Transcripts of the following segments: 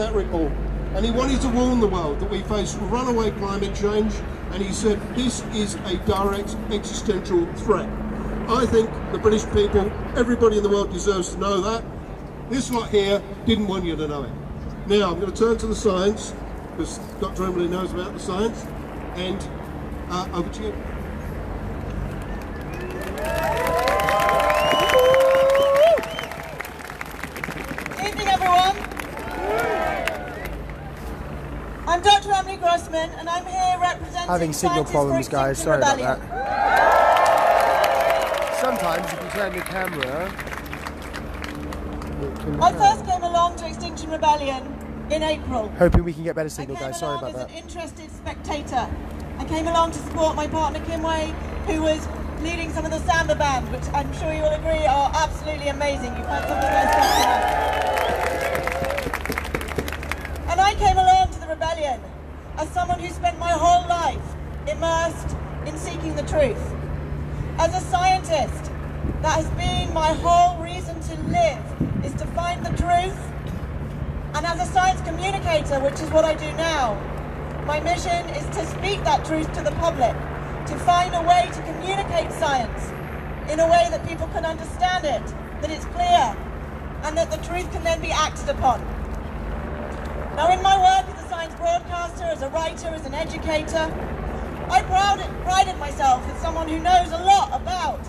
that report. And he wanted to warn the world that we face runaway climate change, and he said this is a direct existential threat. I think the British people, everybody in the world deserves to know that. This lot here didn't want you to know it. Now I'm going to turn to the science, because Dr. Emily knows about the science, and over to you. Good evening, everyone. I'm Dr. Emily Grossman, and I'm here representing having signal problems, guys. Sorry about that. Sometimes if you turn your camera, I first came along to Extinction Rebellion in April. Hoping we can get better signal, guys. Sorry about that. I came along as an interested spectator. I came along to support my partner Kimway, who was leading some of the samba bands, which I'm sure you will agree are absolutely amazing. You've heard some of the best stuff. And I came along to the rebellion as someone who spent my whole life immersed in seeking the truth. As a scientist, that has been my whole reason to live, is to find the truth. And as a science communicator, which is what I do now, my mission is to speak that truth to the public, to find a way to communicate science in a way that people can understand it, that it's clear, and that the truth can then be acted upon. Now, in my work as a science broadcaster, as a writer, as an educator, I prided myself as someone who knows a lot about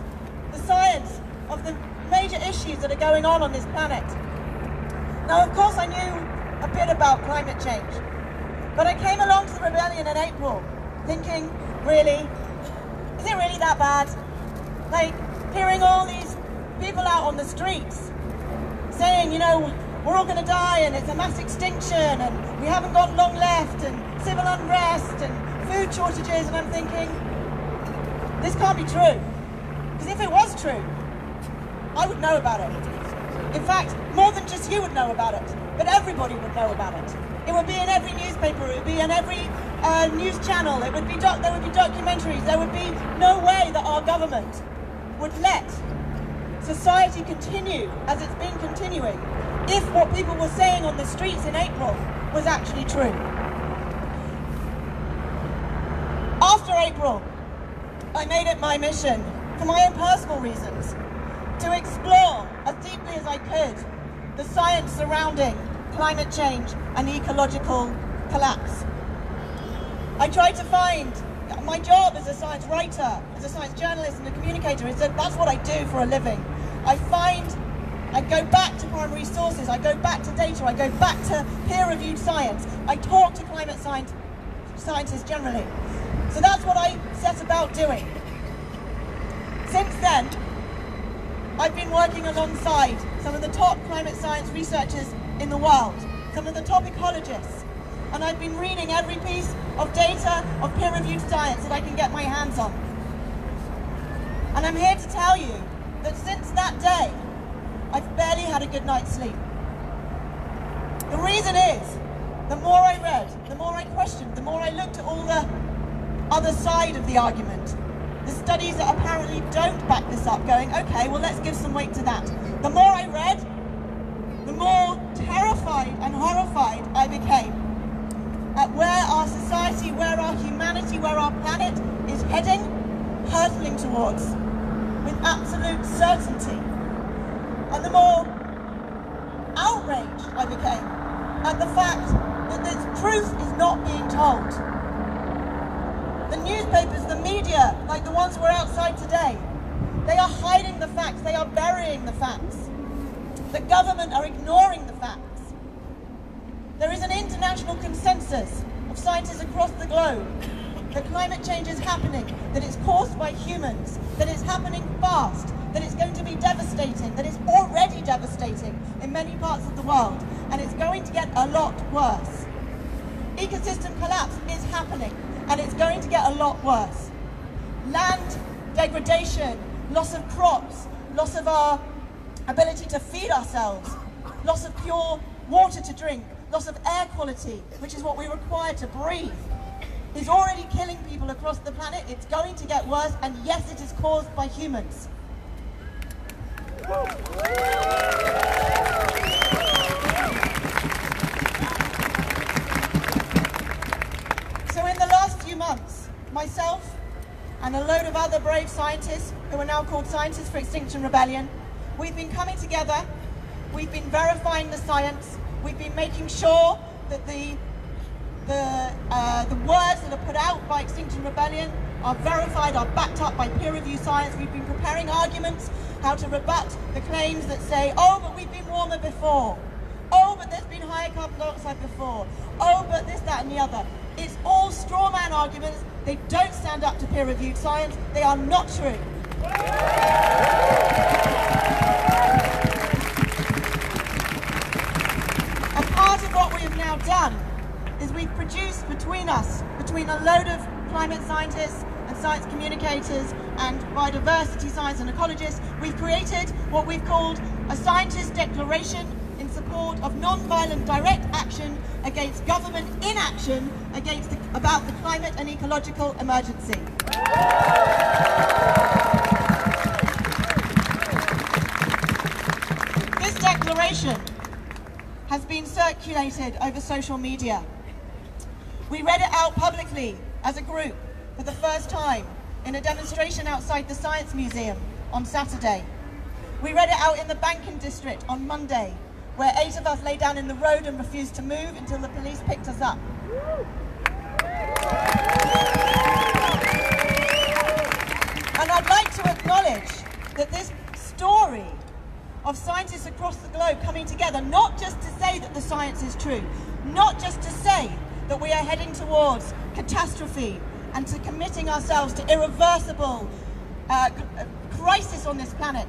the science of the major issues that are going on this planet. Now, of course, I knew a bit about climate change, but I came along to the rebellion in April thinking, really, is it really that bad? Like, hearing all these people out on the streets saying, you know, we're all going to die and it's a mass extinction and we haven't got long left and civil unrest and food shortages, and I'm thinking, this can't be true. Because if it was true, I would know about it. In fact, more than just you would know about it, but everybody would know about it. It would be in every newspaper, it would be in every news channel, there would be documentaries, there would be no way that our government would let society continue as it's been continuing if what people were saying on the streets in April was actually true. After April, I made it my mission, for my own personal reasons, to explore as deeply as I could the science surrounding climate change and ecological collapse. I tried to find, my job as a science writer, as a science journalist and a communicator, is that that's what I do for a living. I go back to primary sources, I go back to data, I go back to peer-reviewed science, I talk to climate scientists generally. So that's what I set about doing. Since then, I've been working alongside some of the top climate science researchers in the world, some of the top ecologists, and I've been reading every piece of data, of peer-reviewed science that I can get my hands on. And I'm here to tell you that since that day, I've barely had a good night's sleep. The reason is, the more I read, the more I questioned, the more I looked at all the other side of the argument, the studies that apparently don't back this up, going, okay, well, let's give some weight to that. The more I read, the more terrified and horrified I became at where our society, where our humanity, where our planet is heading, hurtling towards, with absolute certainty. And the more outraged I became at the fact that this truth is not being told. The newspapers, the media, like the ones who are outside today, they are hiding the facts, they are burying the facts. The government are ignoring the facts. There is an international consensus of scientists across the globe that climate change is happening, that it's caused by humans, that it's happening fast, that it's going to be devastating, that it's already devastating in many parts of the world, and it's going to get a lot worse. Ecosystem collapse is happening, and it's going to get a lot worse. Land degradation, loss of crops, loss of our ability to feed ourselves, loss of pure water to drink, loss of air quality, which is what we require to breathe, is already killing people across the planet. It's going to get worse, and yes, it is caused by humans. myself and a load of other brave scientists who are now called Scientists for Extinction Rebellion, we've been coming together, we've been verifying the science, we've been making sure that the words that are put out by Extinction Rebellion are verified, are backed up by peer-reviewed science. We've been preparing arguments how to rebut the claims that say, oh, but we've been warmer before. Oh, but there's been higher carbon dioxide before. Oh, but this, that, and the other. It's all straw man arguments. They don't stand up to peer-reviewed science. They are not true. And part of what we have now done is we've produced between us, between a load of climate scientists and science communicators and biodiversity science and ecologists, we've created what we've called a scientist declaration in support of non-violent direct action against government inaction about the climate and ecological emergency. This declaration has been circulated over social media. We read it out publicly as a group for the first time in a demonstration outside the Science Museum on Saturday. We read it out in the banking district on Monday, where 8 of us lay down in the road and refused to move until the police picked us up. And I'd like to acknowledge that this story of scientists across the globe coming together, not just to say that the science is true, not just to say that we are heading towards catastrophe and to committing ourselves to irreversible crisis on this planet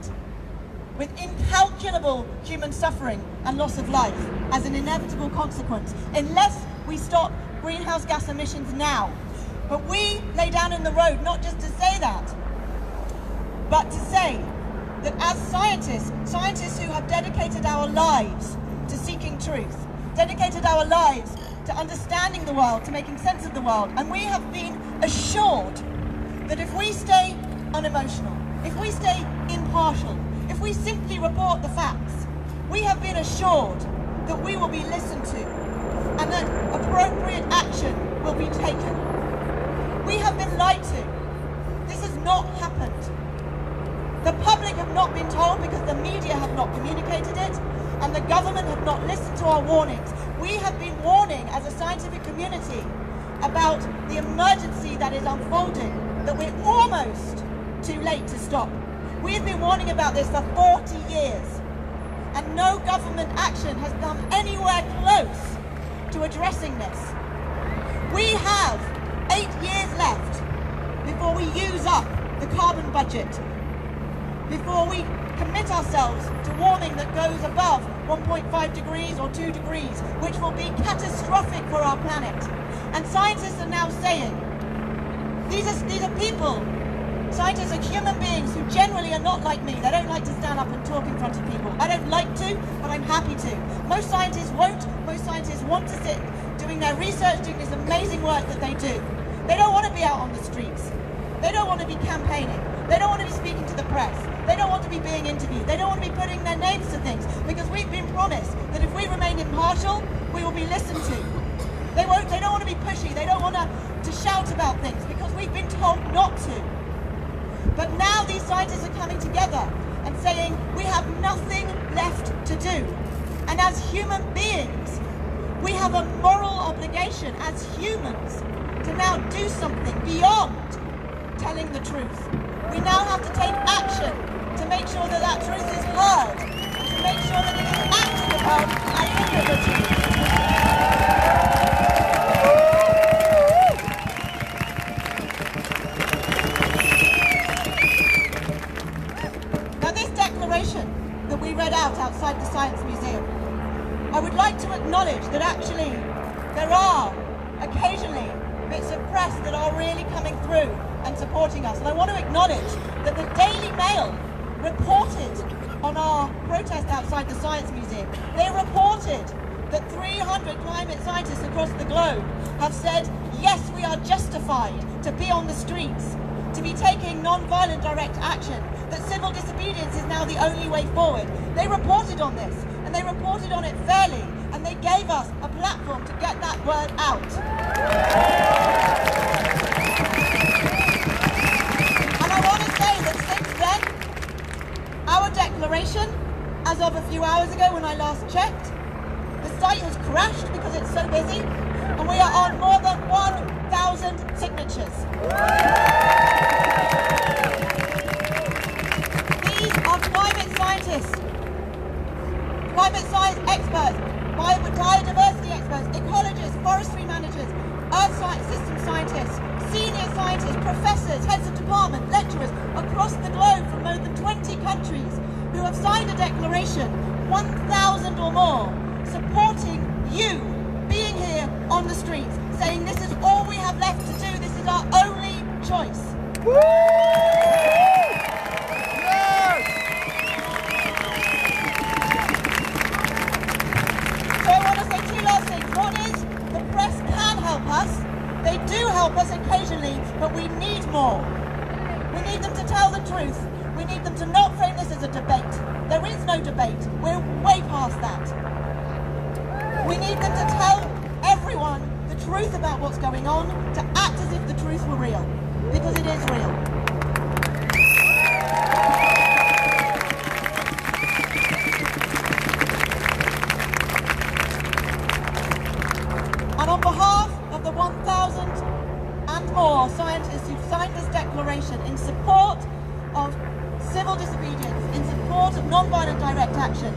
with incalculable human suffering and loss of life as an inevitable consequence, unless we stop greenhouse gas emissions now. But we lay down in the road not just to say that, but to say that as scientists who have dedicated our lives to seeking truth, dedicated our lives to understanding the world, to making sense of the world, and we have been assured that if we stay unemotional, if we stay impartial, if we simply report the facts, we have been assured that we will be listened to and that appropriate action will be taken. We have been lied to. This has not happened. The public have not been told because the media have not communicated it, and the government have not listened to our warnings. We have been warning as a scientific community about the emergency that is unfolding, that we're almost too late to stop. We have been warning about this for 40 years, and no government action has come anywhere close to addressing this. We have 8 years left before we use up the carbon budget, before we commit ourselves to warming that goes above 1.5 degrees or 2 degrees, which will be catastrophic for our planet. And scientists are now saying, these are people, scientists are human beings who generally are not like me. They don't like to stand up and talk in front of people. I don't like to, but I'm happy to. Most scientists won't. Most scientists want to sit doing their research, doing this amazing work that they do. They don't want to be out on the streets. They don't want to be campaigning. They don't want to be speaking to the press. They don't want to be being interviewed. They don't want to be putting their names to things, because we've been promised that if we remain impartial, we will be listened to. They don't want to be pushy. They don't want to shout about things because we've been told not to. But now these scientists are coming together and saying we have nothing left to do. And as human beings, we have a moral obligation as humans to now do something beyond telling the truth. We now have to take action to make sure that that truth is heard, and to make sure that it is acted upon and implemented. Now this declaration that we read out outside the Science Museum, I would like to acknowledge that actually there are occasionally bits of press that are really coming through and supporting us. And I want to acknowledge that the Daily Mail reported on our protest outside the Science Museum. They reported that 300 climate scientists across the globe have said, yes, we are justified to be on the streets, to be taking non-violent direct action, that civil disobedience is now the only way forward. They reported on this, and they reported on it fairly, and they gave us a platform to get that word out. crashed because it's so busy, and we are on more than 1,000 signatures. These are climate scientists, climate science experts, biodiversity experts, ecologists, forestry managers, earth science system scientists, senior scientists, professors, heads of department, lecturers across the globe from more than 20 countries who have signed a declaration, 1,000 or more, supporting you being here on the streets, saying this is all we have left to do, this is our only choice. So I want to say two last things. One is, the press can help us. They do help us occasionally, but we need more. We need them to tell the truth. We need them to not frame this as a debate. There is no debate. We're way past that. We need them to tell everyone the truth about what's going on, to act as if the truth were real, because it is real. And on behalf of the 1,000 and more scientists who've signed this declaration in support of civil disobedience, in support of non-violent direct action,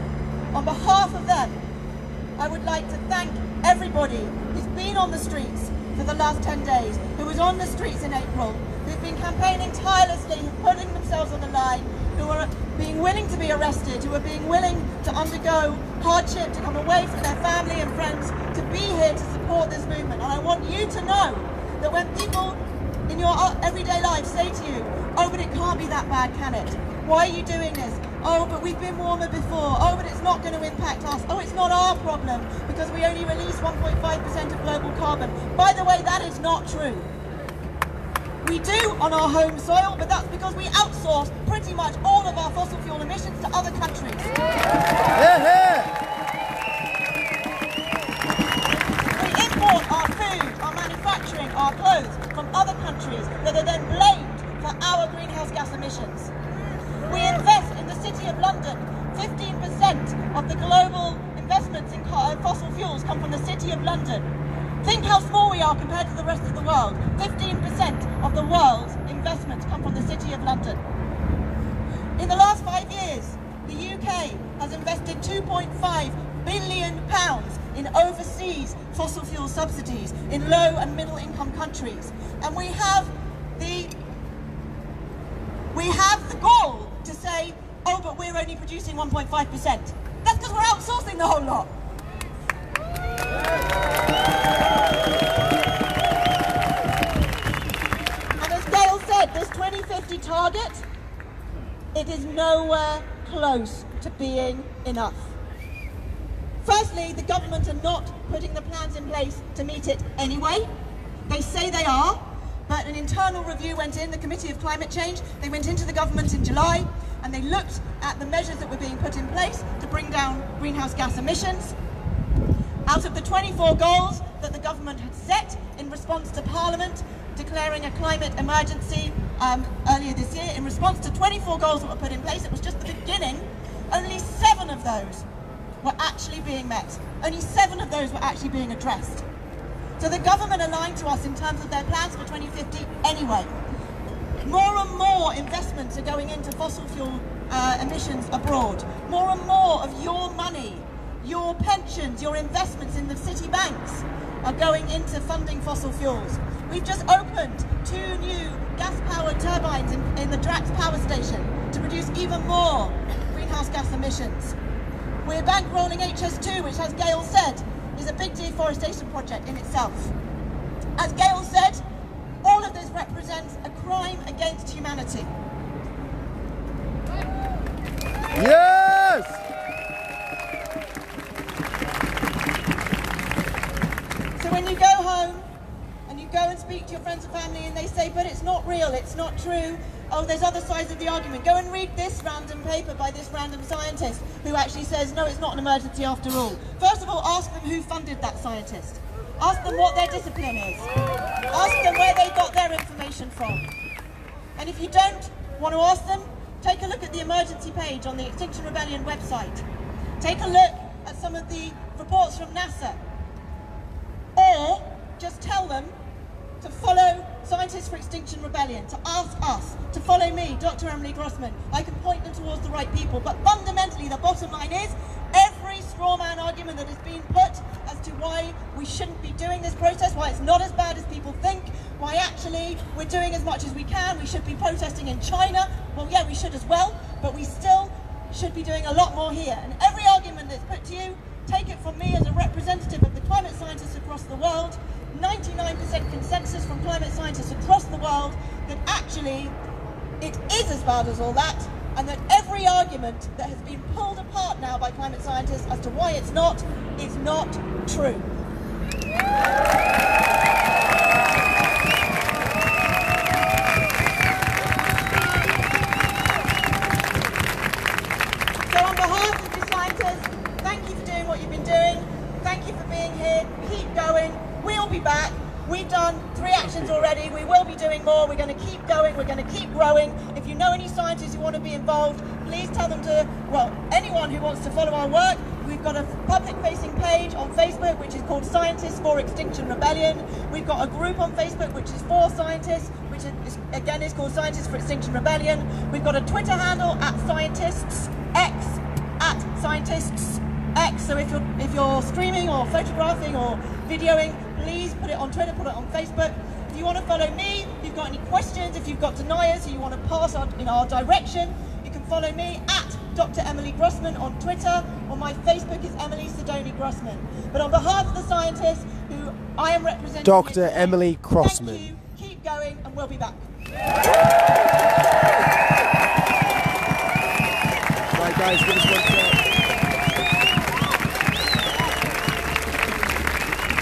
on behalf of them, I would like to thank everybody who's been on the streets for the last 10 days, who was on the streets in April, who've been campaigning tirelessly, who've putting themselves on the line, who are being willing to be arrested, who are being willing to undergo hardship, to come away from their family and friends, to be here to support this movement. And I want you to know that when people in your everyday life say to you, oh, but it can't be that bad, can it? Why are you doing this? Oh, but we've been warmer before. Oh, but it's not going to impact us. Oh, it's not our problem because we only release 1.5% of global carbon. By the way, that is not true. We do on our home soil, but that's because we outsource pretty much all of our fossil fuel emissions to other countries. We import our food, our manufacturing, our clothes from other countries that are then blamed for our greenhouse gas emissions. We invest in the City of London. 15% of the global investments in fossil fuels come from the City of London. Think how small we are compared to the rest of the world. 15% of the world's investments come from the City of London. In the last 5 years, the UK has invested £2.5 billion in overseas fossil fuel subsidies in low and middle income countries. And we have the goal to say, oh, but we're only producing 1.5%. That's because we're outsourcing the whole lot. And as Gail said, this 2050 target, it is nowhere close to being enough. Firstly, the government are not putting the plans in place to meet it anyway. They say they are, but an internal review went in, the Committee of Climate Change, they went into the government in July, and they looked at the measures that were being put in place to bring down greenhouse gas emissions. Out of the 24 goals that the government had set in response to Parliament declaring a climate emergency earlier this year, in response to 24 goals that were put in place, it was just the beginning, only 7 of those were actually being met. Only 7 of those were actually being addressed. So the government are lying to us in terms of their plans for 2050 anyway. More and more investments are going into fossil fuel emissions abroad. More and more of your money, your pensions, your investments in the city banks are going into funding fossil fuels. We've just opened 2 new gas-powered turbines in the Drax power station to produce even more greenhouse gas emissions. We're bankrolling HS2, which, as Gail said, is a big deforestation project in itself. As Gail said, all of this represents a crime against humanity. Yes! So when you go home and you go and speak to your friends and family and they say, but it's not real, it's not true, oh, there's other sides of the argument, go and read this random paper by this random scientist who actually says, no, it's not an emergency after all. First of all, ask them who funded that scientist. Ask them what their discipline is. Ask them where they got their information from. And if you don't want to ask them, take a look at the emergency page on the Extinction Rebellion website. Take a look at some of the reports from NASA them to follow Scientists for Extinction Rebellion, to ask us, to follow me, Dr. Emily Grossman. I can point them towards the right people, but fundamentally the bottom line is every straw man argument that has been put as to why we shouldn't be doing this protest, why it's not as bad as people think, why actually we're doing as much as we can, we should be protesting in China. Well, yeah, we should as well, but we still should be doing a lot more here. And every argument that's put to you, take it from me as a representative of the climate scientists across the world, 99% consensus from climate scientists across the world that actually it is as bad as all that, and that every argument that has been pulled apart now by climate scientists as to why it's not is not true. So on behalf of the scientists, thank you for doing what you've been doing. Thank you for being here. Keep going. We'll be back. We've done 3 actions already. We will be doing more. We're going to keep going. We're going to keep growing. If you know any scientists who want to be involved, please tell them to, well, anyone who wants to follow our work. We've got a public-facing page on Facebook, which is called Scientists for Extinction Rebellion. We've got a group on Facebook, which is for scientists, which is, again is called Scientists for Extinction Rebellion. We've got a Twitter handle @ScientistsX, @ScientistsX. So if you're streaming or photographing or videoing, please put it on Twitter, put it on Facebook. If you want to follow me, if you've got any questions, if you've got deniers who you want to pass on in our direction, you can follow me @Dr. Emily Grossman on Twitter, or my Facebook is Emily Sidoni Grossman. But on behalf of the scientists who I am representing, Dr. Emily Grossman. Thank you, keep going, and we'll be back. Right, guys, give us